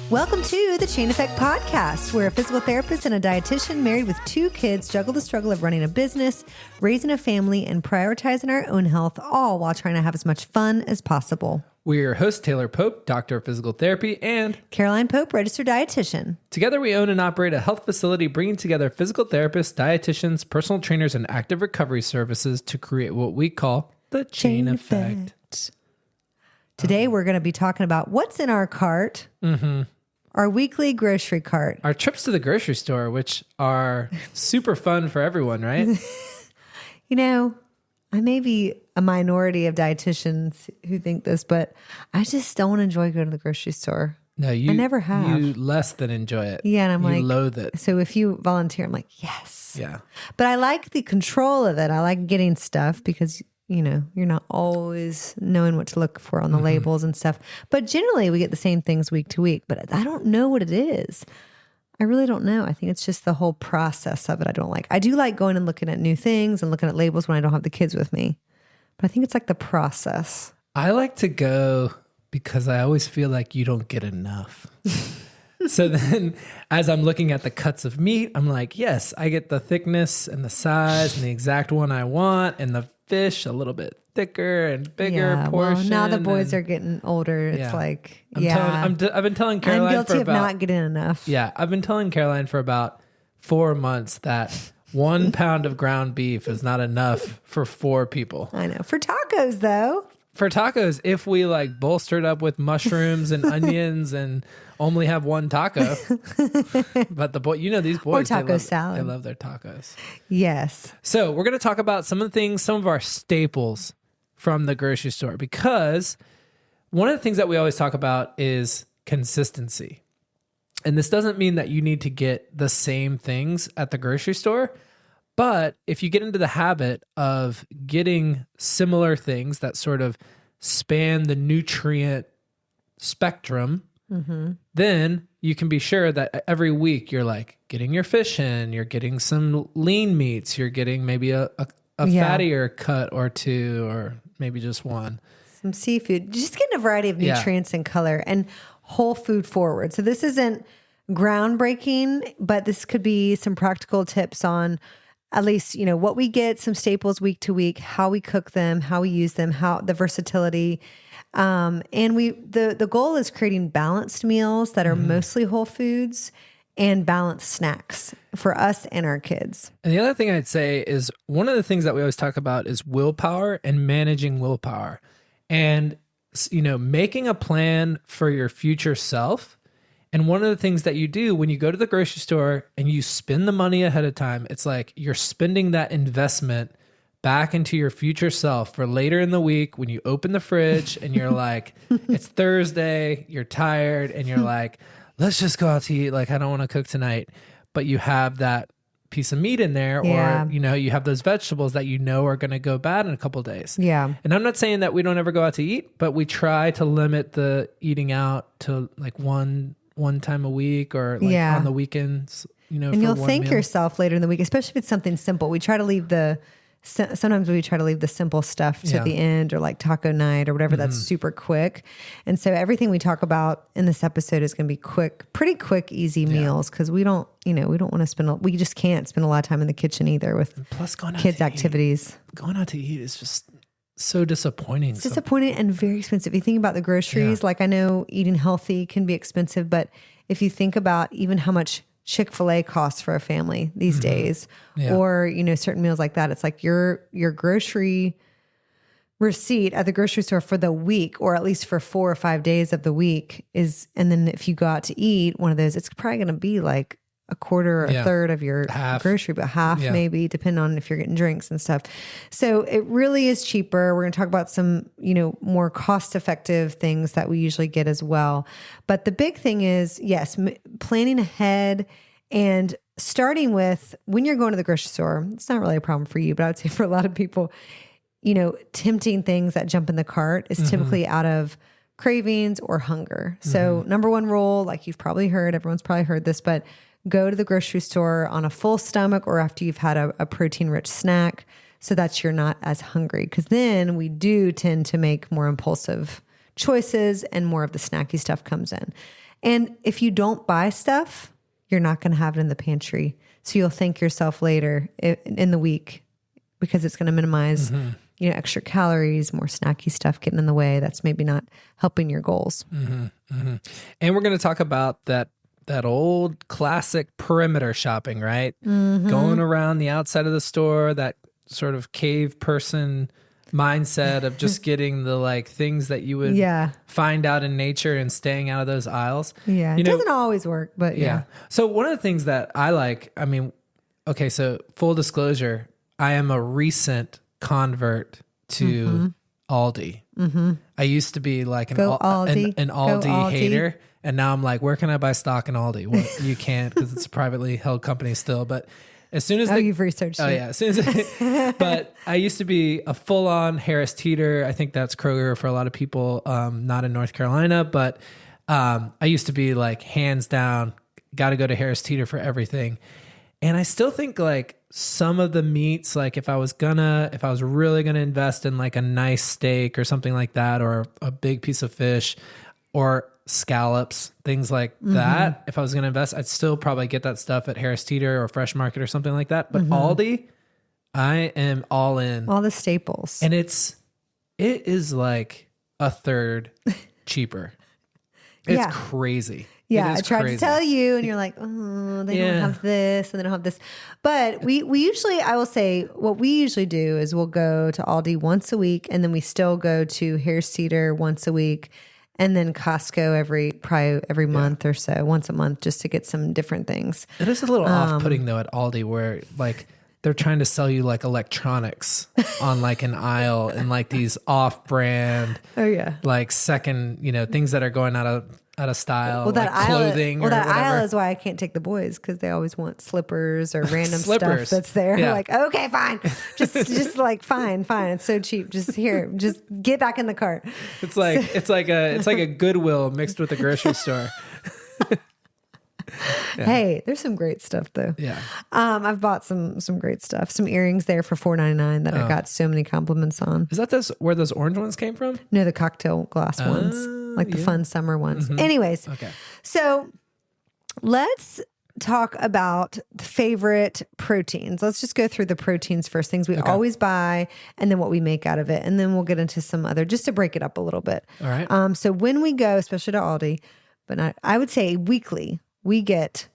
Welcome to the Chain Effect Podcast, where a physical therapist and a dietitian married with 2 kids juggle the struggle of running a business, raising a family, and prioritizing our own health, all while trying to have as much fun as possible. We're your host, Taylor Pope, Doctor of Physical Therapy, and Caroline Pope, Registered Dietitian. Together we own and operate a health facility bringing together physical therapists, dietitians, personal trainers, and active recovery services to create what we call the Chain Effect. Today we're going to be talking about what's in our cart. Our weekly grocery cart. Our trips to the grocery store, which are super fun for everyone, right? You know, I may be a minority of dietitians who think this, but I just don't enjoy going to the grocery store. No, I never have. You less than enjoy it. Yeah, and I'm you like, loathe it. So if you volunteer, I'm like, yes. Yeah. But I like the control of it. I like getting stuff because, you know, you're not always knowing what to look for on the labels and stuff. But generally we get the same things week to week, but I don't know what it is. I really don't know. I think it's just the whole process of it I don't like. I do like going and looking at new things and looking at labels when I don't have the kids with me. But I think it's like the process. I like to go because I always feel like you don't get enough. So then as I'm looking at the cuts of meat, I'm like, yes, I get the thickness and the size and the exact one I want, and the fish a little bit thicker and bigger portion. Well, now the boys are getting older. It's like, I've been telling Caroline I'm guilty of not getting enough. Yeah, I've been telling Caroline for about 4 months that 1 pound of ground beef is not enough for 4 people. I know. For tacos, though. For tacos, if we like bolster it up with mushrooms and onions and only have 1 taco. But these boys, or salad. They love their tacos. Yes. So we're going to talk about some of our staples from the grocery store, because one of the things that we always talk about is consistency. And this doesn't mean that you need to get the same things at the grocery store, but if you get into the habit of getting similar things that sort of span the nutrient spectrum, then you can be sure that every week you're like getting your fish in, you're getting some lean meats, you're getting maybe a fattier cut or 2, or maybe just 1. Some seafood, just getting a variety of nutrients and color, and whole food forward. So this isn't groundbreaking, but this could be some practical tips on at least, you know, what we get, some staples week to week, how we cook them, how we use them, how the versatility. And the goal is creating balanced meals that are mostly whole foods and balanced snacks for us and our kids. And the other thing I'd say is one of the things that we always talk about is willpower and managing willpower. And, you know, making a plan for your future self. And one of the things that you do when you go to the grocery store and you spend the money ahead of time, it's like you're spending that investment back into your future self for later in the week when you open the fridge and you're like, it's Thursday, you're tired, and you're like, let's just go out to eat. Like, I don't want to cook tonight. But you have that piece of meat in there, or, you know, you have those vegetables that you know are going to go bad in a couple of days. Yeah. And I'm not saying that we don't ever go out to eat, but we try to limit the eating out to like one time a week, or like on the weekends, you know. And you'll thank yourself later in the week, especially if it's something simple. Sometimes we try to leave the simple stuff to the end, or like taco night or whatever that's super quick. And so everything we talk about in this episode is going to be pretty quick, easy meals, because we don't want to we just can't spend a lot of time in the kitchen either with kids' activities. Going out to eat is just so disappointing. It's disappointing and very expensive. You think about the groceries, like I know eating healthy can be expensive, but if you think about even how much Chick-fil-A costs for a family these days, or, you know, certain meals like that, it's like your grocery receipt at the grocery store for the week, or at least for 4 or 5 days of the week and then if you go out to eat one of those, it's probably going to be like a quarter or a third of your grocery, but half maybe, depending on if you're getting drinks and stuff. So it really is cheaper. We're going to talk about some, you know, more cost-effective things that we usually get as well. But the big thing is, yes, planning ahead and starting with when you're going to the grocery store. It's not really a problem for you, but I would say for a lot of people, you know, tempting things that jump in the cart is typically out of cravings or hunger. So number 1 rule, like you've probably heard, everyone's probably heard this, but go to the grocery store on a full stomach or after you've had a protein-rich snack, so that you're not as hungry. Because then we do tend to make more impulsive choices and more of the snacky stuff comes in. And if you don't buy stuff, you're not going to have it in the pantry. So you'll thank yourself later in the week because it's going to minimize, extra calories, more snacky stuff getting in the way. That's maybe not helping your goals. And we're going to talk about that old classic perimeter shopping, right? Going around the outside of the store, that sort of cave person mindset of just getting the like things that you would find out in nature and staying out of those aisles. Yeah. It doesn't always work, but yeah. So one of the things that I like, okay, so full disclosure, I am a recent convert to Aldi. I used to be like an Aldi hater. And now I'm like, where can I buy stock in Aldi? Well, you can't because it's a privately held company still. But as soon as you've researched it. Yeah. As soon as but I used to be a full-on Harris Teeter. I think that's Kroger for a lot of people, not in North Carolina. But I used to be like hands down, got to go to Harris Teeter for everything. And I still think like some of the meats, like if I was really gonna invest in like a nice steak or something like that, or a big piece of fish, or scallops, things like that. If I was going to invest, I'd still probably get that stuff at Harris Teeter or Fresh Market or something like that. But Aldi, I am all in. All the staples. And it is like a third cheaper. It's crazy. Yeah, I tried to tell you and you're like, oh, they don't have this and they don't have this. But we usually, I will say, what we usually do is we'll go to Aldi once a week and then we still go to Harris Teeter once a week. And then Costco every month or so, once a month, just to get some different things. It is a little off-putting though at Aldi, where like they're trying to sell you like electronics on like an aisle and like these off-brand, like second, things that are going out of style. Well, that like clothing. That aisle is why I can't take the boys because they always want slippers or random stuff that's there. Yeah. Like, okay, fine, just like fine. It's so cheap. Just get back in the cart. It's like a Goodwill mixed with a grocery store. Hey, there's some great stuff though. Yeah. I've bought some great stuff. Some earrings there for $4.99 that I got so many compliments on. Is that where those orange ones came from? No, the cocktail glass ones. Like the fun summer ones. Anyways, so let's talk about favorite proteins. Let's just go through the proteins first, things we always buy, and then what we make out of it. And then we'll get into some other, just to break it up a little bit. All right. So when we go, especially to Aldi, but I would say weekly, we get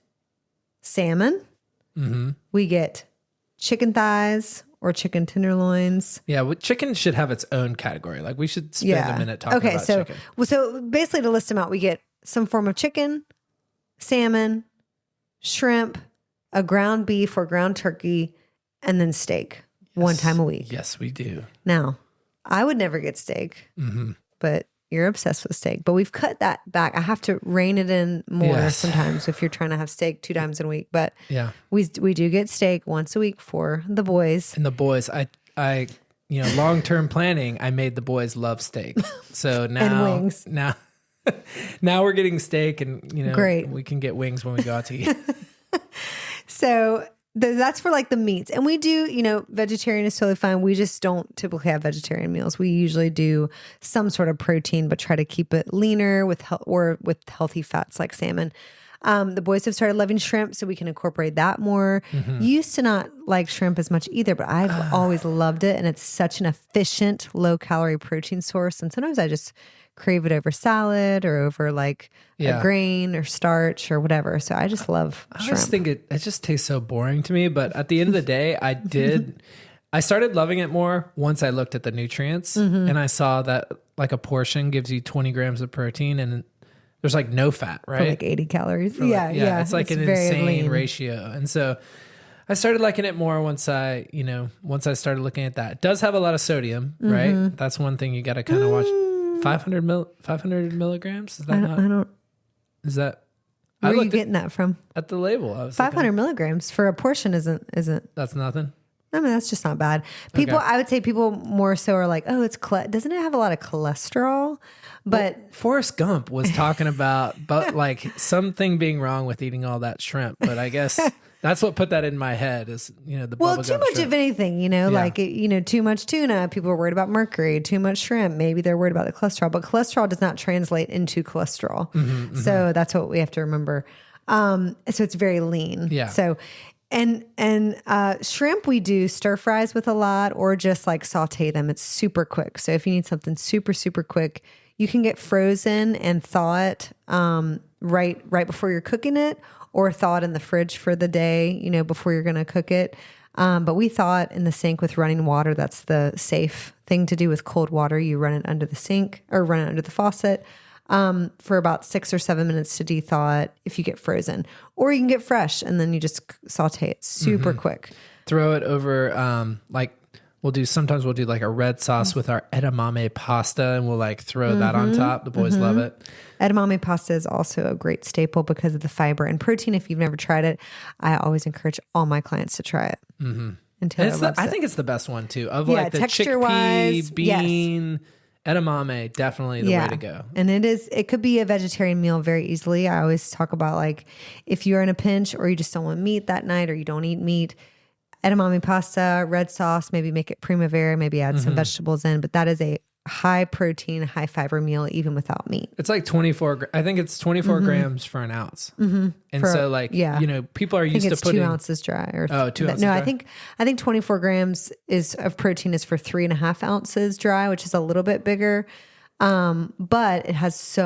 salmon, we get chicken thighs, or chicken tenderloins. Yeah, chicken should have its own category. Like we should spend a minute talking about chicken. So basically to list them out, we get some form of chicken, salmon, shrimp, a ground beef or ground turkey, and then steak one time a week. Yes, we do. Now, I would never get steak, but you're obsessed with steak. But we've cut that back. I have to rein it in more sometimes if you're trying to have steak 2 times in a week. But we do get steak once a week for the boys. And the boys, I long-term planning, I made the boys love steak. So now, and wings. Now we're getting steak and, great. We can get wings when we go out to eat. So that's for like the meats. And we do, vegetarian is totally fine. We just don't typically have vegetarian meals. We usually do some sort of protein, but try to keep it leaner with healthy fats like salmon. The boys have started loving shrimp, so we can incorporate that more. Used to not like shrimp as much either, but I've always loved it. And it's such an efficient, low calorie protein source. And sometimes I just crave it over salad or over like a grain or starch or whatever. So I just love shrimp. I just think it just tastes so boring to me. But at the end of the day, I started loving it more once I looked at the nutrients and I saw that like a portion gives you 20 grams of protein and there's like no fat, right? For like 80 calories. It's like an insane ratio. And so I started liking it more once I started looking at that. It does have a lot of sodium, right? That's one thing you got to kind of watch. 500 milligrams? Is that I don't. Is that? Where are you getting that from? At the label. I was 500 milligrams for a portion isn't. That's nothing. I mean, that's just not bad. I would say people more so are like, oh, doesn't it have a lot of cholesterol? But Forrest Gump was talking about like something being wrong with eating all that shrimp, but I guess That's what put that in my head is, the Well, bubblegum too much shrimp. of anything, too much tuna. People are worried about mercury, too much shrimp. Maybe they're worried about the cholesterol, but cholesterol does not translate into cholesterol. So that's what we have to remember. So it's very lean. Yeah. So, and shrimp, we do stir fries with a lot or just like saute them. It's super quick. So if you need something super, super quick, you can get frozen and thaw it, right before you're cooking it, or thaw it in the fridge for the day, before you're going to cook it. But we thaw it in the sink with running water. That's the safe thing to do with cold water. You run it under the sink or run it under the faucet for about 6 or 7 minutes to de-thaw it if you get frozen. Or you can get fresh and then you just saute it super quick. Throw it over, sometimes we'll do like a red sauce with our edamame pasta and we'll like throw that on top. The boys love it. Edamame pasta is also a great staple because of the fiber and protein. If you've never tried it, I always encourage all my clients to try it. And Taylor loves I it. think it's the best one too. Of like the texture-wise, chickpea, bean, edamame, definitely the way to go. And it could be a vegetarian meal very easily. I always talk about like if you're in a pinch or you just don't want meat that night or you don't eat meat, edamame pasta, red sauce, maybe make it primavera, maybe add some vegetables in, but that is a high protein, high fiber meal, even without meat. It's like 24, I think it's 24 grams for an ounce. And people are used to putting 2 ounces dry or 2 ounces no, dry. I think 24 grams of protein is for 3.5 ounces dry, which is a little bit bigger. But it has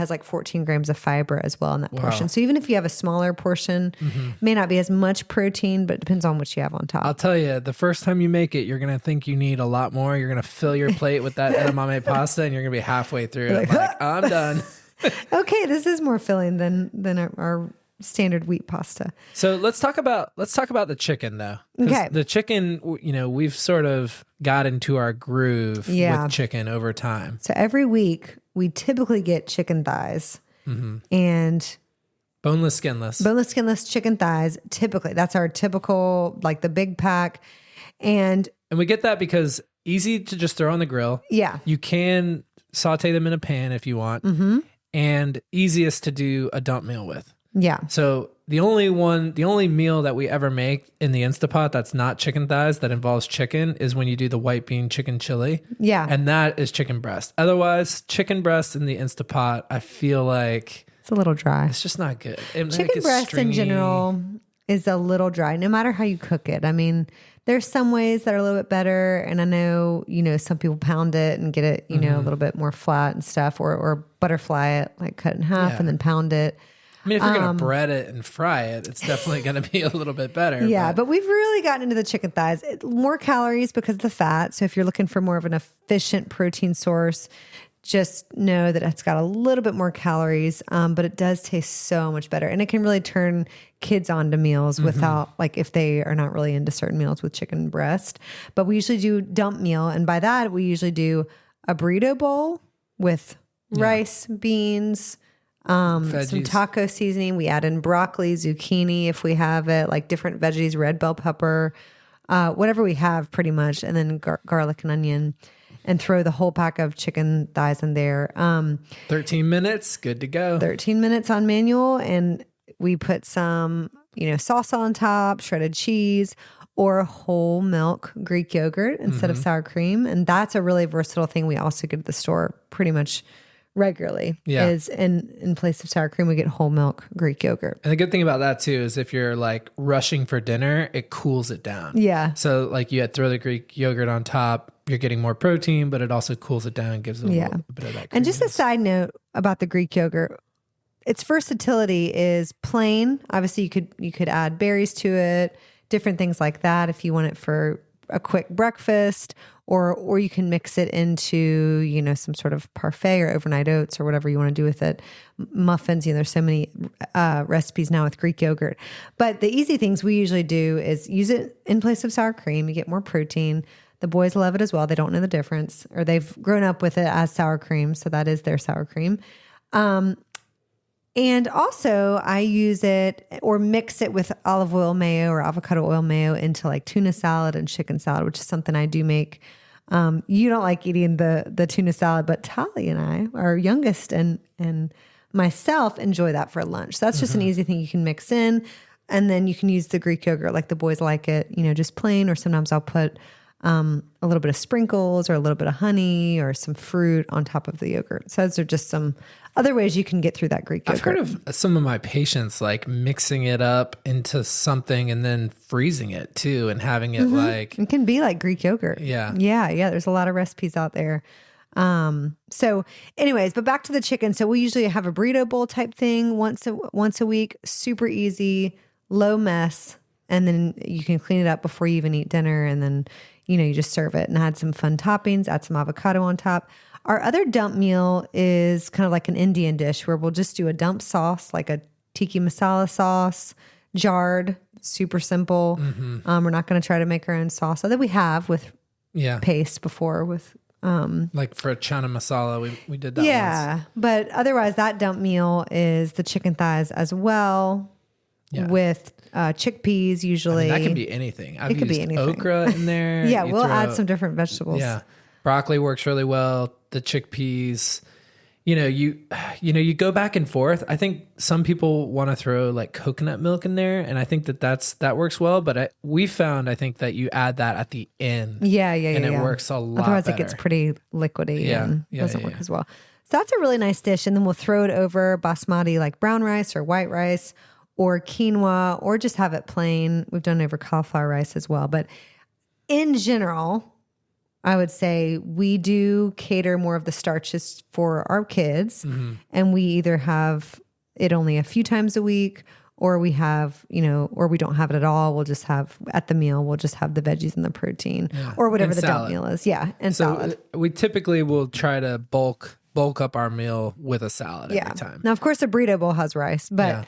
like 14 grams of fiber as well in that portion. So even if you have a smaller portion, it may not be as much protein, but it depends on what you have on top. I'll tell you, the first time you make it, you're going to think you need a lot more. You're going to fill your plate with that edamame pasta and you're going to be halfway through it. I'm done. Okay. This is more filling than our standard wheat pasta. So let's talk about the chicken though. Okay. The chicken, we've sort of got into our groove with chicken over time. So every week we typically get chicken thighs and boneless, skinless chicken thighs. Typically that's our typical, like the big pack. And we get that because easy to just throw on the grill. Yeah. You can saute them in a pan if you want and easiest to do a dump meal with. Yeah. So the only meal that we ever make in the Instapot that's not chicken thighs that involves chicken is when you do the white bean chicken chili. Yeah. And that is chicken breast. Otherwise, chicken breast in the Instapot, I feel like it's a little dry. It's just not good. Chicken breast in general is a little dry, no matter how you cook it. I mean, there's some ways that are a little bit better. And I know, some people pound it and get it, a little bit more flat and stuff, or butterfly it, like cut it in half and then pound it. I mean, if you're going to bread it and fry it, it's definitely going to be a little bit better. Yeah, but we've really gotten into the chicken thighs. More calories because of the fat. So if you're looking for more of an efficient protein source, just know that it's got a little bit more calories, but it does taste so much better. And it can really turn kids onto meals without, like if they are not really into certain meals with chicken breast. But we usually do dump meal. And by that, we usually do a burrito bowl with rice, beans, some taco seasoning. We add in broccoli, zucchini if we have it, like different veggies, red bell pepper, whatever we have pretty much, and then garlic and onion, and throw the whole pack of chicken thighs in there. 13 minutes, good to go. 13 minutes on manual, and we put some, sauce on top, shredded cheese, or whole milk Greek yogurt instead of sour cream. And that's a really versatile thing we also get at the store pretty much regularly. Is in place of sour cream, we get whole milk Greek yogurt. And the good thing about that too is if you're like rushing for dinner, it cools it down. Yeah. So like you throw the Greek yogurt on top, you're getting more protein, but it also cools it down and gives it a little bit of that creaminess. And just a side note about the Greek yogurt, its versatility is plain. Obviously you could add berries to it, different things like that if you want it for a quick breakfast, or you can mix it into, some sort of parfait or overnight oats or whatever you want to do with it. Muffins, there's so many recipes now with Greek yogurt. But the easy things we usually do is use it in place of sour cream. You get more protein. The boys love it as well. They don't know the difference, or they've grown up with it as sour cream. So that is their sour cream. And also I use it or mix it with olive oil mayo or avocado oil mayo into like tuna salad and chicken salad, which is something I do make. You don't like eating the tuna salad, but Tali and I, our youngest and myself, enjoy that for lunch. So that's just an easy thing you can mix in. And then you can use the Greek yogurt like the boys like it, just plain, or sometimes I'll put a little bit of sprinkles or a little bit of honey or some fruit on top of the yogurt. So those are just some other ways you can get through that Greek yogurt. I've heard of some of my patients like mixing it up into something and then freezing it too and having it like... It can be like Greek yogurt. Yeah. Yeah. There's a lot of recipes out there. So anyways, but back to the chicken. So we usually have a burrito bowl type thing once a week, super easy, low mess. And then you can clean it up before you even eat dinner. And then, you just serve it and add some fun toppings, add some avocado on top. Our other dump meal is kind of like an Indian dish where we'll just do a dump sauce, like a tiki masala sauce, jarred, super simple. We're not going to try to make our own sauce, although we have with paste before with... like for a chana masala, we did that once. But otherwise that dump meal is the chicken thighs as well with chickpeas usually. That can be anything. I've it could used be anything. okra in there. We'll add some different vegetables. Yeah. Broccoli works really well. The chickpeas, you go back and forth. I think some people want to throw like coconut milk in there, and I think that works well. But we found, I think that you add that at the end. And it works a lot Otherwise better. it gets pretty liquidy and doesn't work as well. So that's a really nice dish. And then we'll throw it over basmati, like brown rice or white rice or quinoa, or just have it plain. We've done it over cauliflower rice as well. But in general, I would say we do cater more of the starches for our kids, and we either have it only a few times a week, or we have, or we don't have it at all. We'll just have at the meal, we'll just have the veggies and the protein or whatever the dump meal is. Yeah. And salad. We typically will try to bulk up our meal with a salad every time. Now, of course, a burrito bowl has rice, but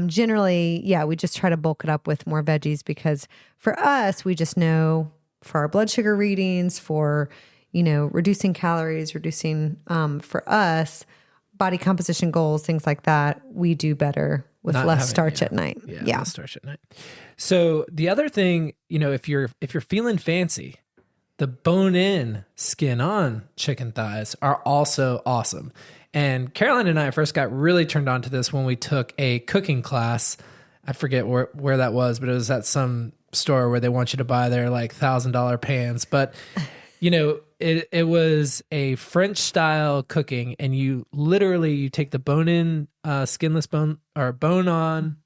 generally, we just try to bulk it up with more veggies because for us, we just know for our blood sugar readings, for, reducing calories, for us, body composition goals, things like that, we do better with less starch at night. Less starch at night. So the other thing, if you're feeling fancy, the bone-in, skin-on chicken thighs are also awesome. And Caroline and I first got really turned on to this when we took a cooking class. I forget where that was, but it was at some store where they want you to buy their like $1,000 pans. But, it was a French style cooking, and you take the bone-in, skinless bone, or bone-on,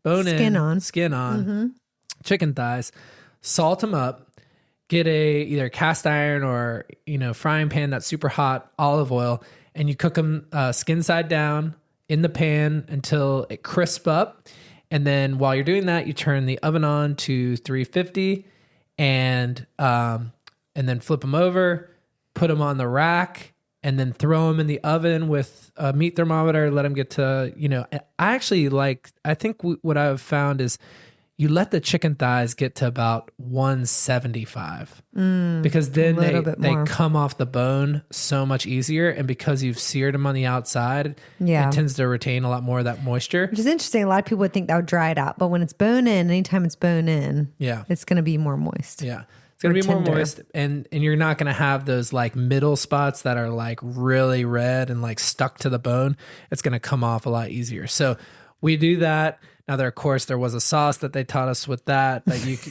skin on chicken thighs, salt them up, get either cast iron or, frying pan that's super hot, olive oil, and you cook them skin side down in the pan until it crisp up. And then while you're doing that, you turn the oven on to 350 and then flip them over, put them on the rack, and then throw them in the oven with a meat thermometer, let them get to, I think what I've found is you let the chicken thighs get to about 175 because then they come off the bone so much easier. And because you've seared them on the outside, it tends to retain a lot more of that moisture. Which is interesting. A lot of people would think that would dry it out, but when it's bone in, anytime it's bone in, it's going to be more moist. Yeah. It's going to be more moist, and you're not going to have those like middle spots that are like really red and like stuck to the bone. It's going to come off a lot easier. So we do that. Now, there was a sauce that they taught us with that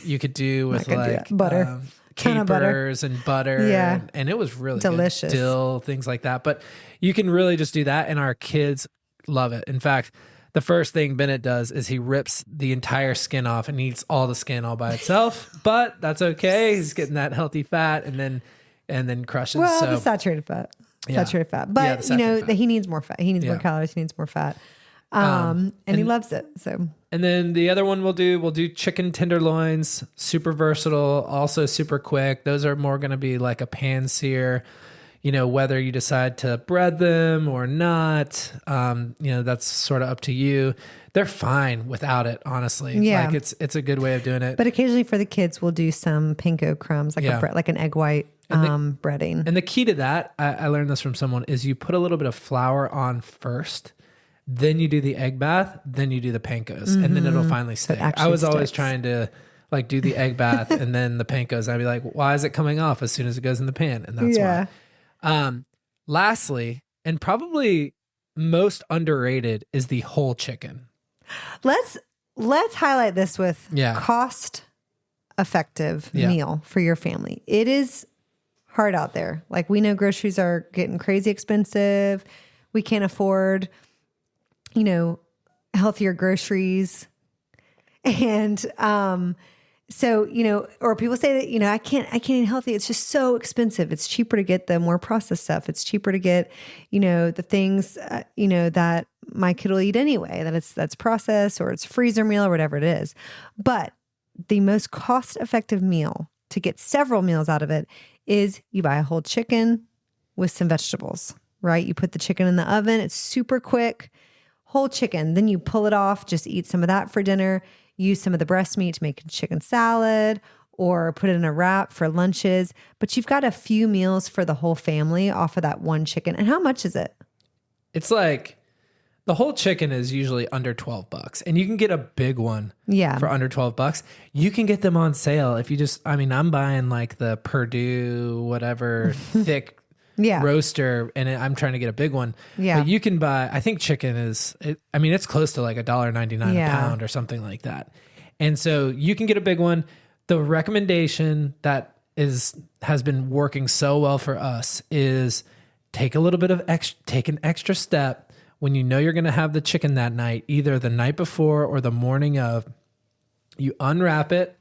you could do with like butter, capers and butter. And it was really delicious. Good. Dill, things like that. But you can really just do that, and our kids love it. In fact, the first thing Bennett does is he rips the entire skin off and eats all the skin all by itself. But that's okay. He's getting that healthy fat, and then crushes. Well, the saturated fat. Saturated fat. But, he needs more fat. He needs more calories. He needs more fat. And he loves it. So, and then the other one we'll do chicken tenderloins, super versatile, also super quick. Those are more going to be like a pan sear, whether you decide to bread them or not, that's sort of up to you. They're fine without it, honestly. Yeah. Like it's a good way of doing it. But occasionally for the kids, we'll do some panko crumbs, like an egg white breading. And the key to that, I learned this from someone, is you put a little bit of flour on first. Then you do the egg bath, then you do the pancos, and then it'll finally stick. I was always trying to like do the egg bath and then the pancos. I'd be like, why is it coming off as soon as it goes in the pan? And that's why. Lastly, and probably most underrated, is the whole chicken. Let's let's highlight this with Yeah. cost effective Yeah. meal for your family. It is hard out there. Like we know groceries are getting crazy expensive. We can't afford, healthier groceries. And, so, or people say that, I can't eat healthy. It's just so expensive. It's cheaper to get the more processed stuff. It's cheaper to get, the things, that my kid will eat anyway, that's processed or it's freezer meal or whatever it is. But the most cost effective meal to get several meals out of it is you buy a whole chicken with some vegetables, right? You put the chicken in the oven. It's super quick, whole chicken. Then you pull it off, just eat some of that for dinner. Use some of the breast meat to make a chicken salad or put it in a wrap for lunches. But you've got a few meals for the whole family off of that one chicken. And how much is it? It's like the whole chicken is usually under $12 and you can get a big one for under $12. You can get them on sale if you I'm buying like the Purdue, whatever thick roaster and I'm trying to get a big one. Yeah. But you can buy, I think chicken it's close to like $1.99 a pound or something like that. And so you can get a big one. The recommendation that has been working so well for us is take an extra step when you know you're going to have the chicken that night, either the night before or the morning of. You unwrap it,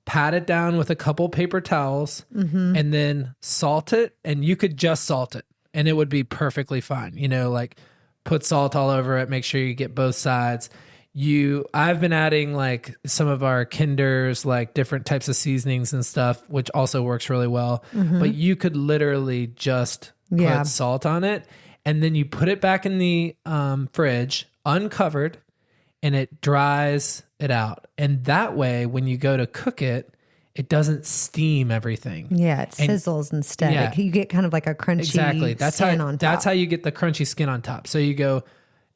pat it down with a couple paper towels, and then salt it. And you could just salt it and it would be perfectly fine. Like put salt all over it, make sure you get both sides. I've been adding like some of our Kinders, like different types of seasonings and stuff, which also works really well. But you could literally just put salt on it and then you put it back in the fridge uncovered and it dries it out. And that way, when you go to cook it, it doesn't steam everything. Yeah, it sizzles instead. Yeah. You get kind of like a crunchy skin on top. That's how you get the crunchy skin on top. So you go,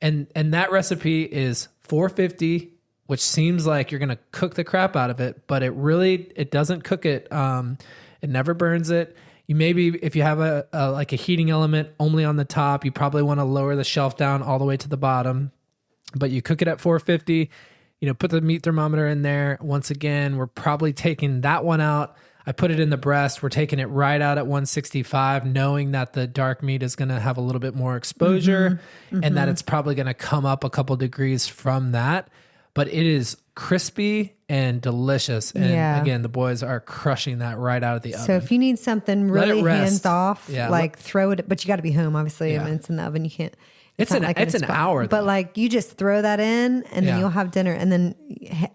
and that recipe is $4.50, which seems like you're going to cook the crap out of it, but it doesn't cook it. It never burns it. You maybe, if you have a heating element only on the top, you probably want to lower the shelf down all the way to the bottom, but you cook it at $4.50. Put the meat thermometer in there. Once again, we're probably taking that one out. I put it in the breast. We're taking it right out at 165, knowing that the dark meat is going to have a little bit more exposure and that it's probably going to come up a couple degrees from that. But it is crispy and delicious. And again, the boys are crushing that right out of the oven. So if you need something really hands off, throw it, but you got to be home, obviously. I mean, it's in the oven. You can't. It's an hour. But like you just throw that in and then you'll have dinner and then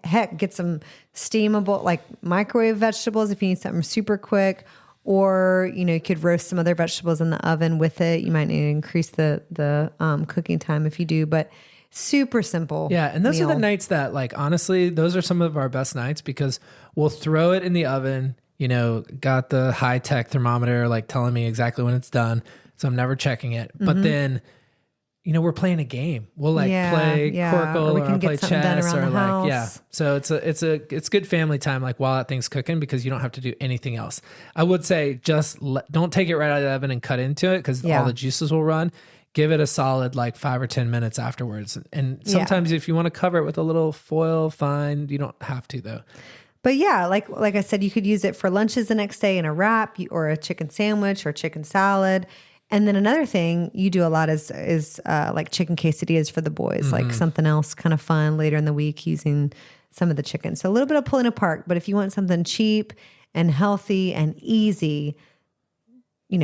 heck, get some steamable, like microwave vegetables if you need something super quick, or, you could roast some other vegetables in the oven with it. You might need to increase the cooking time if you do, but super simple. Yeah. And those are the nights that like, honestly, those are some of our best nights because we'll throw it in the oven, got the high tech thermometer, like telling me exactly when it's done. So I'm never checking it, but then we're playing a game. We'll play Quirkle or play chess or So it's good family time, like while that thing's cooking, because you don't have to do anything else. I would say just don't take it right out of the oven and cut into it because all the juices will run. Give it a solid 5 or 10 minutes afterwards. And sometimes if you want to cover it with a little foil, fine. You don't have to though. But yeah, like I said, you could use it for lunches the next day in a wrap or a chicken sandwich or chicken salad. And then another thing you do a lot is like chicken quesadillas for the boys, like something else kind of fun later in the week using some of the chicken. So a little bit of pulling apart, but if you want something cheap and healthy and easy,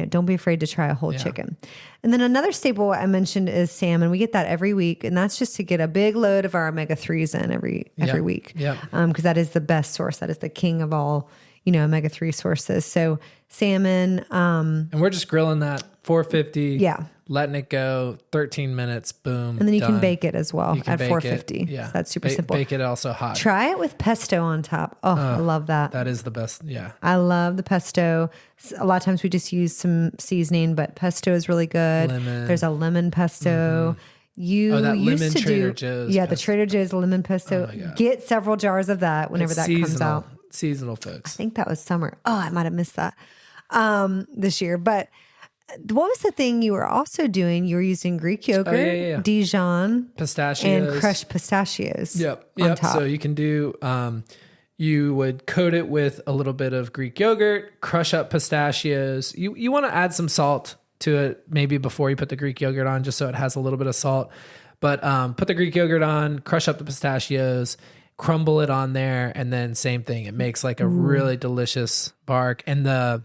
don't be afraid to try a whole chicken. And then another staple I mentioned is salmon. We get that every week, and that's just to get a big load of our omega-3s in every week. Yeah. Because that is the best source. That is the king of all, omega-3 sources. So salmon. And we're just grilling that 450. Yeah. Letting it go 13 minutes. Boom. And then you can bake it as well at 450. Yeah. So that's super simple. Bake it also hot. Try it with pesto on top. Oh, I love that. That is the best. Yeah. I love the pesto. A lot of times we just use some seasoning, but pesto is really good. Lemon. There's a lemon pesto. You used to Trader Joe's. Yeah, the Trader Joe's lemon pesto. Oh, get several jars of that whenever that comes out. Seasonal, folks. I think that was summer. Oh, I might have missed that this year. But what was the thing you were also doing? You were using Greek yogurt, Dijon, pistachios, and crushed pistachios. Yep. On top. So you can do, you would coat it with a little bit of Greek yogurt, crush up pistachios. You want to add some salt to it maybe before you put the Greek yogurt on, just so it has a little bit of salt. But put the Greek yogurt on, crush up the pistachios, crumble it on there, and then same thing. It makes like a really delicious bark. And the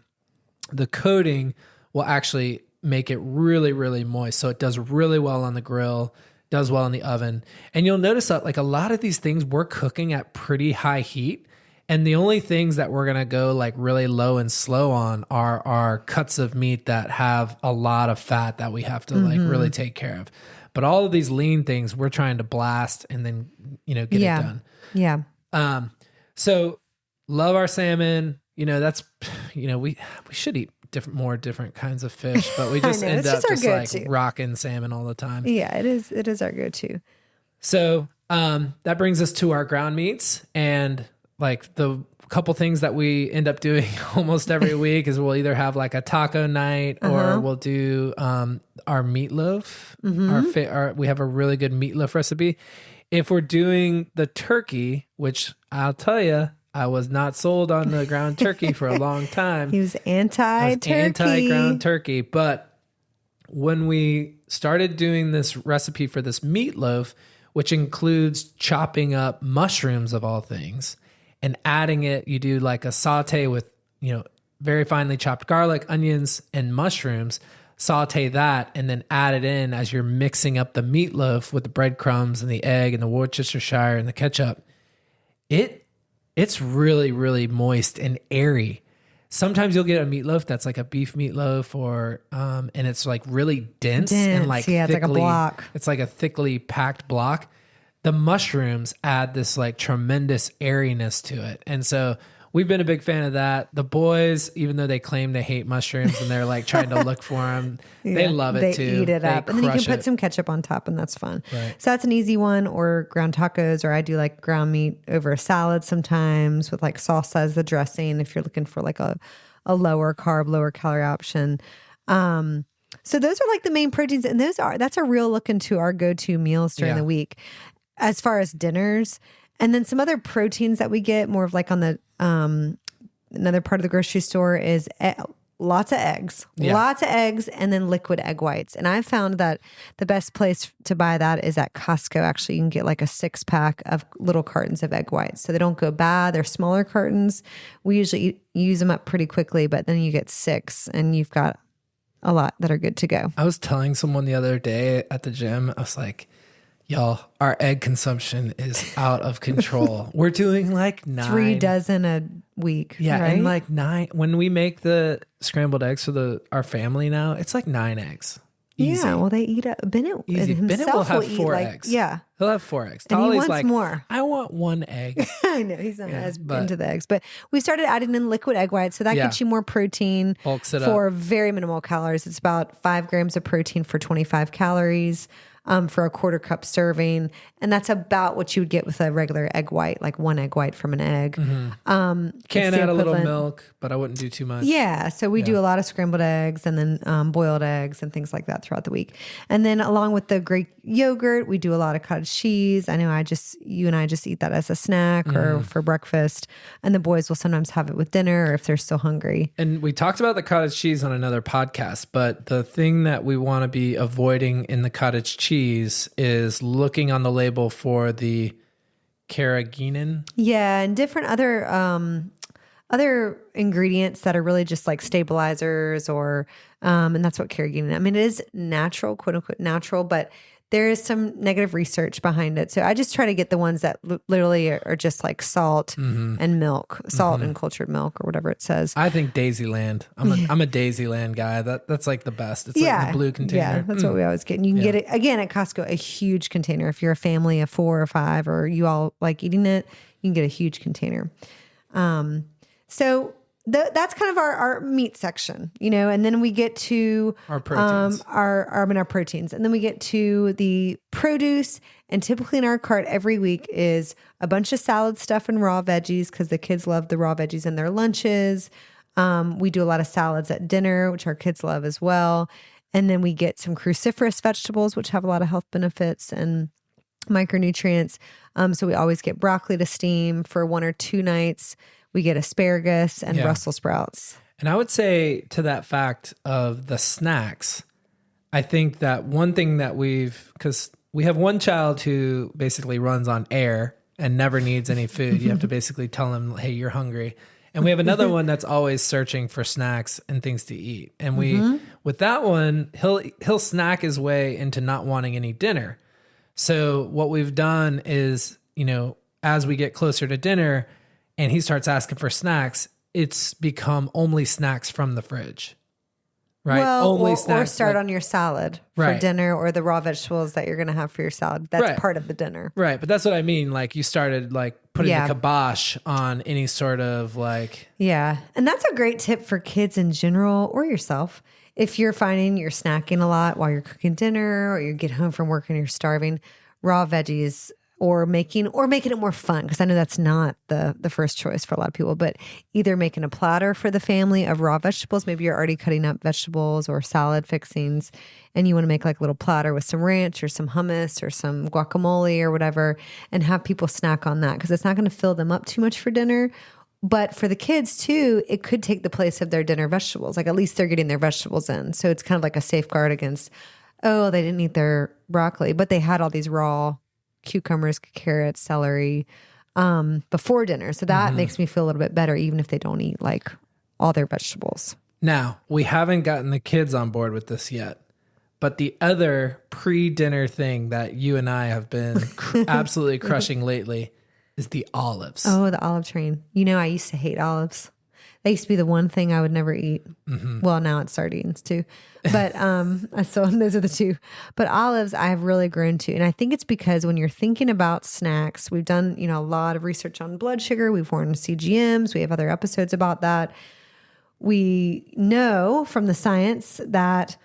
coating will actually make it really, really moist. So it does really well on the grill, does well in the oven. And you'll notice that like a lot of these things we're cooking at pretty high heat. And the only things that we're going to go like really low and slow on are our cuts of meat that have a lot of fat that we have to like really take care of. But all of these lean things we're trying to blast and then, get it done. Yeah. So love our salmon, that's, we should eat more different kinds of fish, but we just end up just like rocking salmon all the time. Yeah, it is our go-to. So, that brings us to our ground meats, and like the couple things that we end up doing almost every week is we'll either have like a taco night or we'll do, our meatloaf. We have a really good meatloaf recipe. If we're doing the turkey, which I'll tell you, I was not sold on the ground turkey for a long time. He was anti-ground turkey. But when we started doing this recipe for this meatloaf, which includes chopping up mushrooms of all things and adding it, you do like a saute with, very finely chopped garlic, onions, and mushrooms, saute that, and then add it in as you're mixing up the meatloaf with the breadcrumbs and the egg and the Worcestershire and the ketchup. It's really, really moist and airy. Sometimes you'll get a meatloaf that's like a beef meatloaf or, and it's like really dense and like it's like a block. It's like a thickly packed block. The mushrooms add this like tremendous airiness to it. And so we've been a big fan of that. The boys, even though they claim they hate mushrooms and they're like trying to look for them, they love it too. They eat it up. And then you can put some ketchup on top and that's fun. Right. So that's an easy one, or ground tacos, or I do like ground meat over a salad sometimes with like salsa as the dressing if you're looking for like a lower carb, lower calorie option. So those are like the main proteins, and that's a real look into our go-to meals during the week. As far as dinners, and then some other proteins that we get more of like on the another part of the grocery store is lots of eggs, and then liquid egg whites. And I found that the best place to buy that is at Costco. Actually, you can get like a 6-pack of little cartons of egg whites. So they don't go bad. They're smaller cartons. We usually use them up pretty quickly, but then you get 6 and you've got a lot that are good to go. I was telling someone the other day at the gym, I was like, y'all, our egg consumption is out of control. We're doing like 9. 3 dozen a week. Yeah. Right? And like 9, when we make the scrambled eggs for our family now, it's like 9 eggs. Easy. Yeah. Well, they eat Bennett himself. Bennett will have 4 like, eggs. Yeah. He'll have 4 eggs. And he Tolly's wants like, more. I want 1 egg. I know he's not as into the eggs, but we started adding in liquid egg whites. So that gets you more protein Bulks it for up. very minimal calories. It's about 5 grams of protein for 25 calories. For a 1/4 cup serving. And that's about what you would get with a regular egg white, like 1 egg white from an egg. Can add a little milk, but I wouldn't do too much. Yeah. So we do a lot of scrambled eggs and then boiled eggs and things like that throughout the week. And then along with the Greek yogurt, we do a lot of cottage cheese. I know you and I just eat that as a snack or for breakfast. And the boys will sometimes have it with dinner or if they're still hungry. And we talked about the cottage cheese on another podcast, but the thing that we want to be avoiding in the cottage cheese is looking on the label for the carrageenan. Yeah, and different other ingredients that are really just like stabilizers or and that's what carrageenan. I mean, it is natural, quote unquote natural, but there is some negative research behind it. So I just try to get the ones that literally are just like salt and milk, salt and cultured milk or whatever it says. I think Daisyland. I'm a Daisyland guy. That's like the best. It's like the blue container. Yeah, that's what we always get. And you can get it again at Costco, a huge container. If you're a family of 4 or 5 or you all like eating it, you can get a huge container. So that's kind of our meat section, and then we get to our proteins, our proteins. And then we get to the produce. And typically in our cart every week is a bunch of salad stuff and raw veggies because the kids love the raw veggies in their lunches. We do a lot of salads at dinner, which our kids love as well. And then we get some cruciferous vegetables, which have a lot of health benefits and micronutrients. So we always get broccoli to steam for 1 or 2 nights. We get asparagus and Brussels sprouts. And I would say to that fact of the snacks, I think that one thing that because we have one child who basically runs on air and never needs any food. You have to basically tell him, hey, you're hungry. And we have another one that's always searching for snacks and things to eat. And with that one, he'll snack his way into not wanting any dinner. So what we've done is, as we get closer to dinner and he starts asking for snacks, it's become only snacks from the fridge. Right. Well, only snacks. Or start on your salad for dinner, or the raw vegetables that you're going to have for your salad. That's part of the dinner. Right. But that's what I mean. Like you started putting the kibosh on any sort of Yeah. And that's a great tip for kids in general or yourself. If you're finding you're snacking a lot while you're cooking dinner, or you get home from work and you're starving, raw veggies, or making it more fun, because I know that's not the first choice for a lot of people, but either making a platter for the family of raw vegetables. Maybe you're already cutting up vegetables or salad fixings and you want to make like a little platter with some ranch or some hummus or some guacamole or whatever, and have people snack on that, because it's not going to fill them up too much for dinner. But for the kids too, it could take the place of their dinner vegetables. Like at least they're getting their vegetables in. So it's kind of like a safeguard against, they didn't eat their broccoli, but they had all these raw cucumbers, carrots, celery before dinner. So that makes me feel a little bit better, even if they don't eat like all their vegetables. Now, we haven't gotten the kids on board with this yet, but the other pre-dinner thing that you and I have been absolutely crushing lately is the olives. Oh, the olive train. I used to hate olives. That used to be the one thing I would never eat. Well, now it's sardines too. But so those are the two. But olives I've really grown to. And I think it's because when you're thinking about snacks, we've done, a lot of research on blood sugar. We've worn CGMs. We have other episodes about that. We know from the science that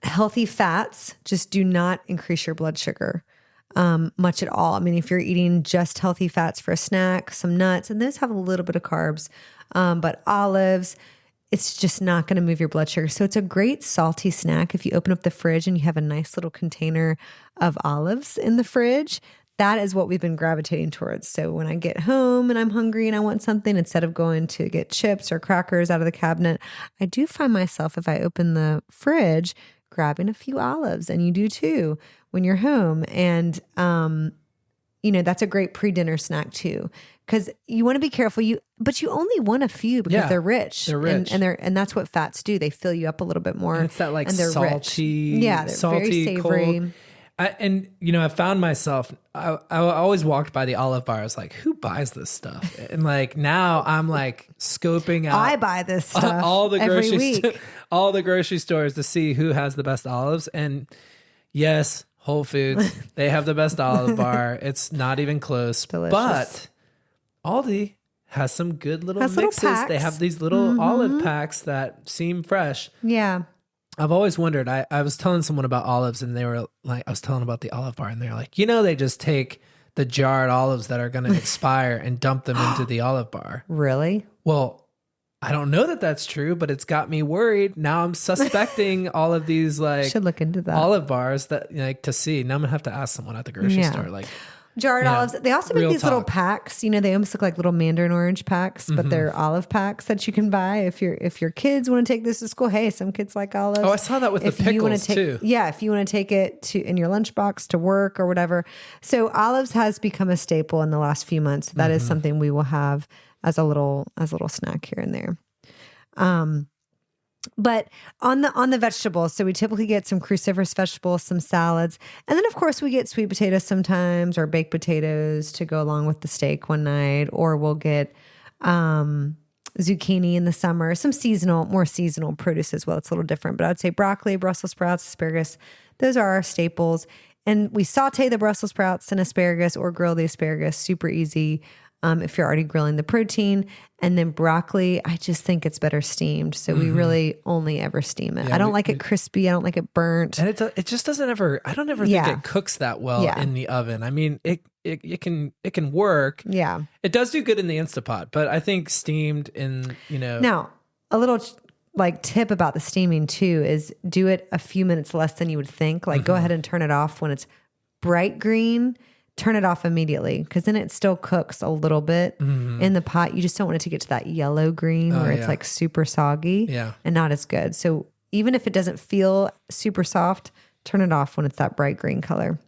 healthy fats just do not increase your blood sugar much at all. I mean, if you're eating just healthy fats for a snack, some nuts, and those have a little bit of carbs, but olives, it's just not going to move your blood sugar. So it's a great salty snack. If you open up the fridge and you have a nice little container of olives in the fridge, that is what we've been gravitating towards. So when I get home and I'm hungry and I want something, instead of going to get chips or crackers out of the cabinet, I do find myself, if I open the fridge, grabbing a few olives. And you do too when you're home. And, that's a great pre-dinner snack too, because you want to be careful. But you only want a few because they're rich. They're rich. And that's what fats do. They fill you up a little bit more. And it's that and they're salty, rich. Yeah, they're salty, very savory. cold. I found myself, I always walked by the olive bar. I was like, who buys this stuff? And now I'm scoping out. I buy this stuff all the every week. All the grocery stores to see who has the best olives. And yes, Whole Foods, they have the best olive bar. It's not even close. Delicious. But Aldi has some good little mixes. Little they have these little olive packs that seem fresh. Yeah. I've always wondered, I was telling someone about olives and they were like, I was telling about the olive bar and they're like, they just take the jarred olives that are going to expire and dump them into the olive bar. Really? Well, I don't know that that's true, but it's got me worried. Now I'm suspecting all of these should look into that. olive bars that to see. Now I'm gonna have to ask someone at the grocery store. Jarred olives. They also make these little packs. They almost look like little mandarin orange packs, but they're olive packs that you can buy if your kids want to take this to school. Hey, some kids like olives. Oh, I saw that with the pickles too. Yeah, if you want to take it in your lunchbox to work or whatever. So olives has become a staple in the last few months. That is something we will have as a little snack here and there. But on the vegetables, so we typically get some cruciferous vegetables, some salads, and then of course we get sweet potatoes sometimes, or baked potatoes to go along with the steak one night, or we'll get zucchini in the summer, some more seasonal produce as well. It's a little different, but I would say broccoli, Brussels sprouts, asparagus, those are our staples. And we saute the Brussels sprouts and asparagus, or grill the asparagus, super easy. If you're already grilling the protein. And then broccoli, I just think it's better steamed. So we really only ever steam it. I don't like it crispy. I don't like it burnt. And it just doesn't ever, I don't ever think it cooks that well in the oven. I mean, it can work. Yeah. It does do good in the Instapot, but I think steamed in, Now, a little like tip about the steaming too is do it a few minutes less than you would think. Like go ahead and turn it off when it's bright green. Turn it off immediately because then it still cooks a little bit in the pot. You just don't want it to get to that yellow green where it's like super soggy and not as good. So even if it doesn't feel super soft, turn it off when it's that bright green color.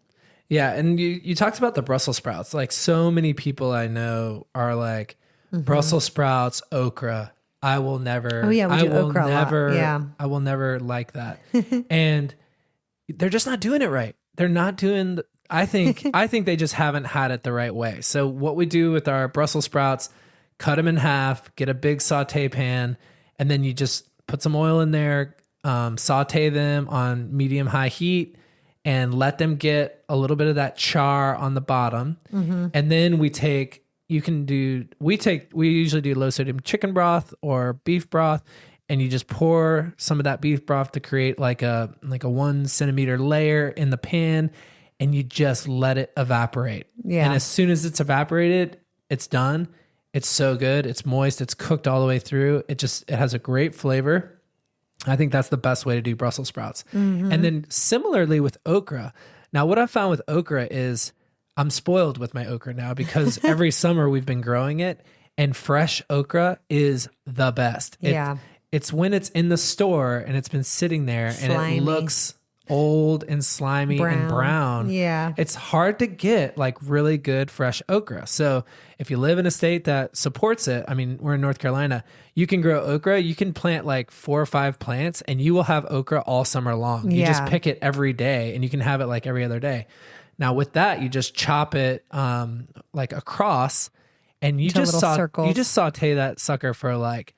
Yeah. And you talked about the Brussels sprouts. Like so many people I know are like Brussels sprouts, okra. I will never. Oh yeah, we do okra never, a lot. Yeah. I will never like that. And they're just not doing it right. They're not doing. I think they just haven't had it the right way. So what we do with our Brussels sprouts, cut them in half, get a big saute pan, and then you just put some oil in there, saute them on medium high heat, and let them get a little bit of that char on the bottom. And then we usually do low sodium chicken broth or beef broth, and you just pour some of that beef broth to create like a 1 centimeter layer in the pan, and you just let it evaporate. Yeah. And as soon as it's evaporated, it's done. It's so good. It's moist. It's cooked all the way through. It has a great flavor. I think that's the best way to do Brussels sprouts. And then similarly with okra. Now, what I found with okra is I'm spoiled with my okra now because every summer we've been growing it, and fresh okra is the best. It's when it's in the store and it's been sitting there Slimy. And it looks old and slimy and brown. Yeah. It's hard to get like really good fresh okra. So if you live in a state that supports it, I mean, we're in North Carolina, you can grow okra. You can plant like 4 or 5 plants and you will have okra all summer long. You just pick it every day and you can have it like every other day. Now with that, you just chop it like across and you just saute that sucker for like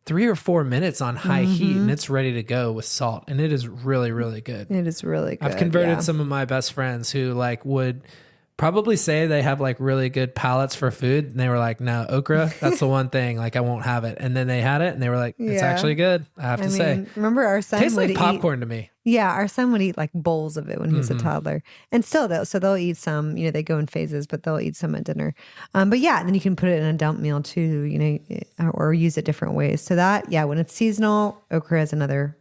3 or 4 minutes on high heat and it's ready to go with salt. And it is really, really good. It is really good. I've converted some of my best friends who like would probably say they have like really good palates for food. And they were like, no, okra, that's the one thing. Like I won't have it. And then they had it and they were like, it's actually good. I have to say. Remember our son tastes would like popcorn to me. Yeah, our son would eat like bowls of it when he was a toddler. And still though, so they'll eat some, they go in phases, but they'll eat some at dinner. But yeah, then you can put it in a dump meal too, or use it different ways. So that, when it's seasonal, okra is another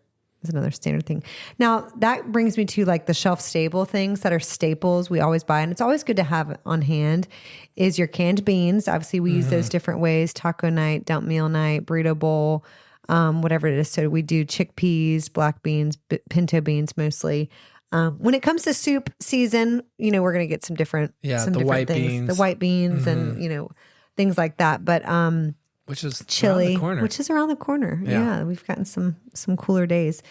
standard thing. Now that brings me to like the shelf stable things that are staples we always buy. And it's always good to have on hand is your canned beans. Obviously we use those different ways, taco night, dump meal night, burrito bowl, whatever it is. So we do chickpeas, black beans, pinto beans mostly. When it comes to soup season, we're going to get some different white things, beans. the white beans and, things like that. But, which is chili, around the corner. which is around the corner. Yeah. We've gotten some cooler days.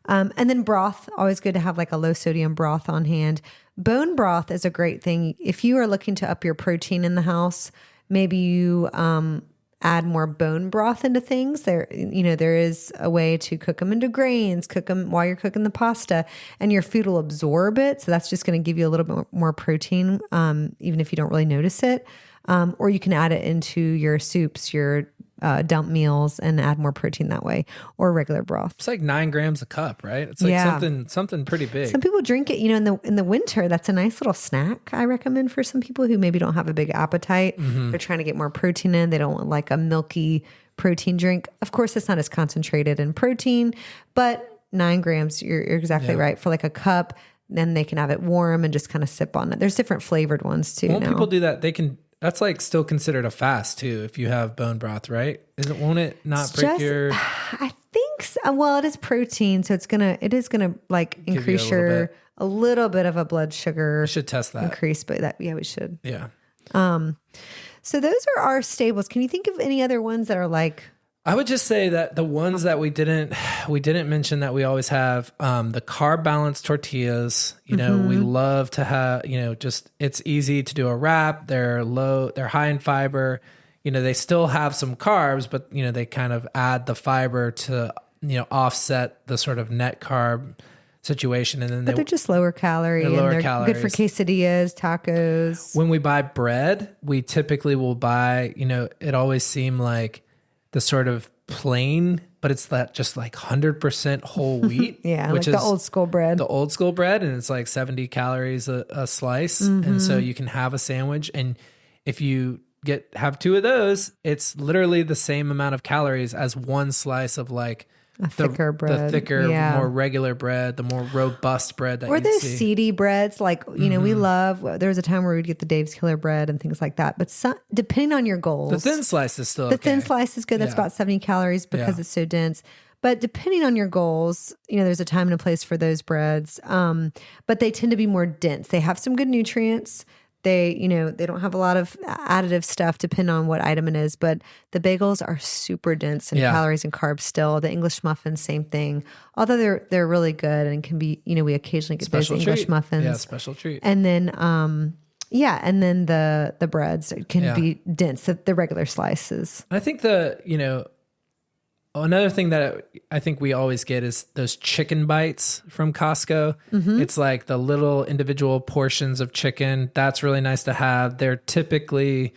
And then broth, always good to have like a low sodium broth on hand. Bone broth is a great thing. If you are looking to up your protein in the house, maybe you, add more bone broth into things. There is a way to cook them into grains, cook them while you're cooking the pasta, and your food will absorb it. So that's just going to give you a little bit more protein, even if you don't really notice it. Or you can add it into your soups, your dump meals, and add more protein that way, or regular broth. It's like 9 grams a cup, right? It's like something pretty big. Some people drink it, in the winter. That's a nice little snack I recommend for some people who maybe don't have a big appetite. They're trying to get more protein in. They don't want like a milky protein drink. Of course, it's not as concentrated in protein, but 9 grams, you're exactly right. For like a cup, then they can have it warm and just kind of sip on it. There's different flavored ones too. Won't people do that? That's like still considered a fast too if you have bone broth, right? Won't it not break your? I think so. Well, it is protein, so it is gonna like increase a little bit of a blood sugar. We should test that increase, but we should. Yeah. So those are our staples. Can you think of any other ones that are like? I would just say that the ones that we didn't mention that we always have, the carb balanced tortillas, we love to have, just, it's easy to do a wrap. They're high in fiber, they still have some carbs, but they kind of add the fiber to, offset the sort of net carb situation. And then they're just lower calorie. They're calories. Good for quesadillas, tacos. When we buy bread, we typically will buy, it always seemed like the sort of plain but it's that just like 100% whole wheat. Yeah, which like is the old school bread. The old school bread, and it's like 70 calories a slice. And so you can have a sandwich, and if you have 2 of those, it's literally the same amount of calories as one slice of like a thicker bread. The thicker, more regular bread, the more robust bread that or you'd those see. seedy breads, like, you know, we love, there was a time where we'd get the Dave's Killer bread and things like that. But depending on your goals. The thin slice is still The thin slice is good. That's about 70 calories because it's so dense. But depending on your goals, you know, there's a time and a place for those breads. But they tend to be more dense. They have some good nutrients. They, you know, they don't have a lot of additive stuff depending on what item it is, but the bagels are super dense in calories and carbs still. The English muffins, same thing. Although they're really good and can be, you know, we occasionally get special those English muffins. Yeah, special treat. And then and then the breads can be dense, the regular slices. I think another thing that I think we always get is those chicken bites from Costco. It's like the little individual portions of chicken. That's really nice to have. They're typically,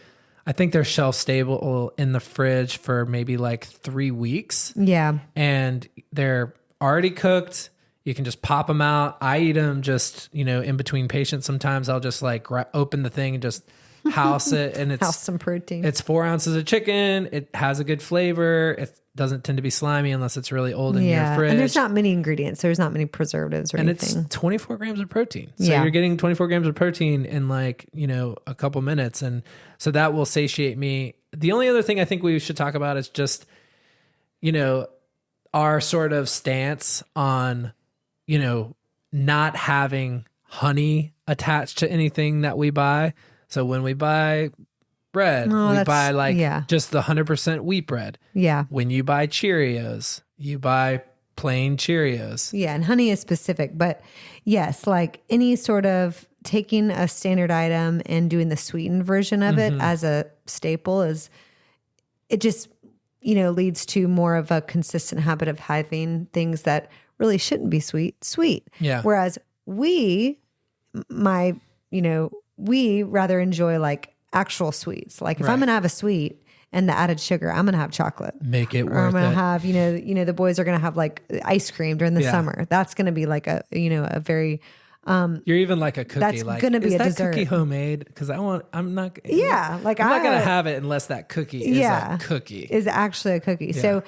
I think they're shelf stable in the fridge for maybe like 3 weeks. Yeah. And they're already cooked. You can just pop them out. I eat them just, you know, in between patients. Sometimes I'll just like open the thing and just house it. And it's house some protein. It's 4 ounces of chicken. It has a good flavor. It doesn't tend to be slimy unless it's really old in your fridge. And there's not many ingredients. There's not many preservatives or anything. And it's 24 grams of protein. So you're getting 24 grams of protein in like, you know, a couple minutes. And so that will satiate me. The only other thing I think we should talk about is just, you know, our sort of stance on, you know, not having honey attached to anything that we buy. So when we buy bread, we buy like just the 100% wheat bread. Yeah. When you buy Cheerios, you buy plain Cheerios. Yeah. And honey is specific, but yes, like any sort of taking a standard item and doing the sweetened version of it as a staple it just, you know, leads to more of a consistent habit of having things that really shouldn't be sweet. Yeah. Whereas we rather enjoy like actual sweets. Like if I'm going to have a sweet and the added sugar, I'm going to have chocolate. Make it worth it. Or I'm going to have, you know, the boys are going to have like ice cream during the summer. That's going to be like a very, you're even like a cookie. That's like, going to be is a that dessert. Cookie homemade? Because I'm not I'm not going to have it unless that cookie is a cookie. Is actually a cookie. Yeah. So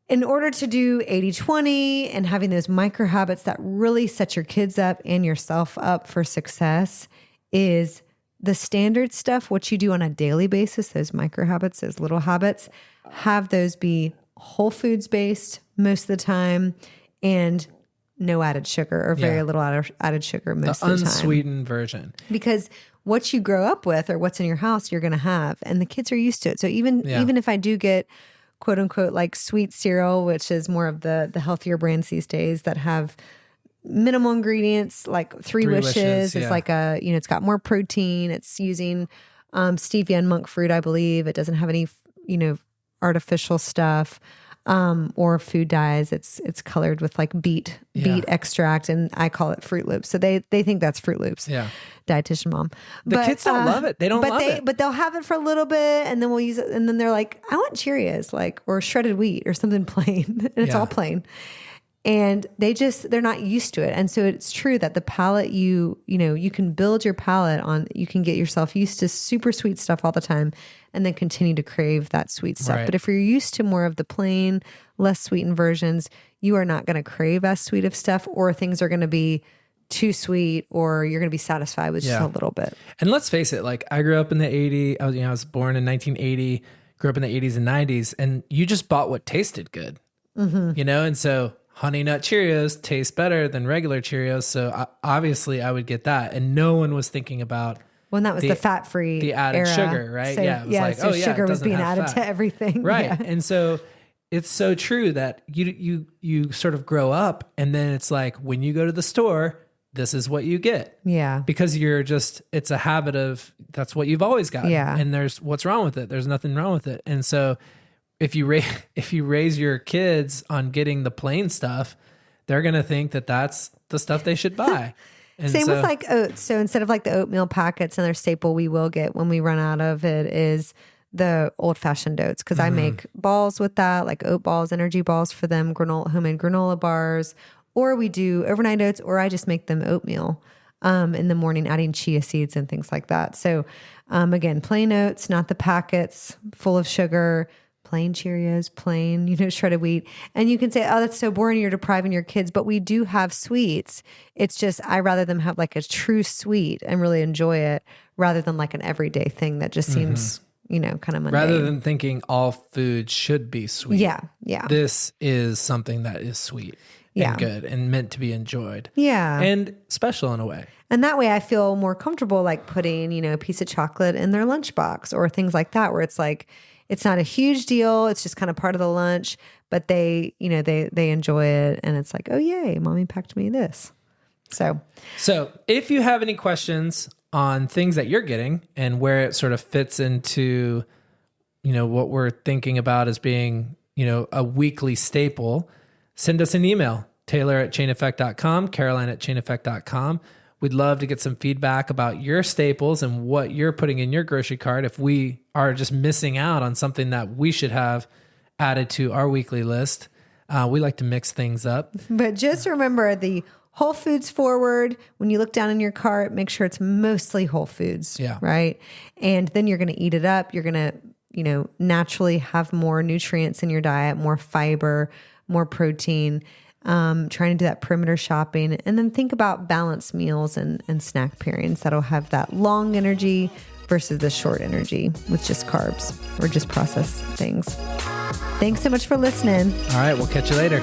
in order to do 80-20 and having those micro habits that really set your kids up and yourself up for success is the standard stuff, what you do on a daily basis, those micro habits, those little habits, have those be whole foods based most of the time and no added sugar or very little added sugar most of the time. The unsweetened version. Because what you grow up with or what's in your house, you're going to have, and the kids are used to it. So even if I do get quote unquote like sweet cereal, which is more of the healthier brands these days that have minimal ingredients, like three wishes. It's like it's got more protein. It's using stevia and monk fruit, I believe. It doesn't have any, artificial stuff or food dyes. It's colored with like beet extract, and I call it Fruit Loops. So they think that's Fruit Loops. Yeah. Dietitian mom. The kids don't love it. They don't love it. But they'll have it for a little bit and then we'll use it. And then they're like, I want Cheerios, or shredded wheat or something plain. And it's all plain. And they're not used to it. And so it's true that the palate, you can build your palate on, you can get yourself used to super sweet stuff all the time and then continue to crave that sweet stuff. Right. But if you're used to more of the plain, less sweetened versions, you are not going to crave as sweet of stuff, or things are going to be too sweet, or you're going to be satisfied with just a little bit. And let's face it, like I grew up in the 80s, I was born in 1980, grew up in the 80s and 90s, and you just bought what tasted good, and so Honey Nut Cheerios taste better than regular Cheerios. So obviously I would get that. And no one was thinking about that was the fat-free the added era. Sugar, right? So, it was so sugar was being added to everything. Right. Yeah. And so it's so true that you sort of grow up, and then it's like when you go to the store, this is what you get. Yeah. Because it's a habit of, that's what you've always got. Yeah. And what's wrong with it? There's nothing wrong with it. And so if you raise your kids on getting the plain stuff, they're going to think that that's the stuff they should buy. And Same with like oats. So instead of like the oatmeal packets and their staple we will get when we run out of it is the old fashioned oats because I make balls with that, like oat balls, energy balls for them, homemade granola bars, or we do overnight oats, or I just make them oatmeal in the morning, adding chia seeds and things like that. So again, plain oats, not the packets full of sugar, plain Cheerios, plain, shredded wheat. And you can say, oh, that's so boring. You're depriving your kids. But we do have sweets. It's just, I rather them have like a true sweet and really enjoy it rather than like an everyday thing that just seems, kind of mundane. Rather than thinking all food should be sweet. Yeah. Yeah. This is something that is sweet and good and meant to be enjoyed. Yeah. And special in a way. And that way I feel more comfortable like putting, a piece of chocolate in their lunchbox or things like that, where it's like, it's not a huge deal. It's just kind of part of the lunch, but they enjoy it. And it's like, oh, yay, mommy packed me this. So if you have any questions on things that you're getting and where it sort of fits into, what we're thinking about as being, a weekly staple, send us an email, Taylor@chaineffect.com, Caroline@chaineffect.com. We'd love to get some feedback about your staples and what you're putting in your grocery cart. If we are just missing out on something that we should have added to our weekly list, we like to mix things up. But just remember the whole foods forward. When you look down in your cart, make sure it's mostly whole foods. Yeah. Right. And then you're going to eat it up. You're going to, naturally have more nutrients in your diet, more fiber, more protein. Trying to do that perimeter shopping, and then think about balanced meals and snack pairings that'll have that long energy versus the short energy with just carbs or just processed things. Thanks so much for listening. All right, we'll catch you later.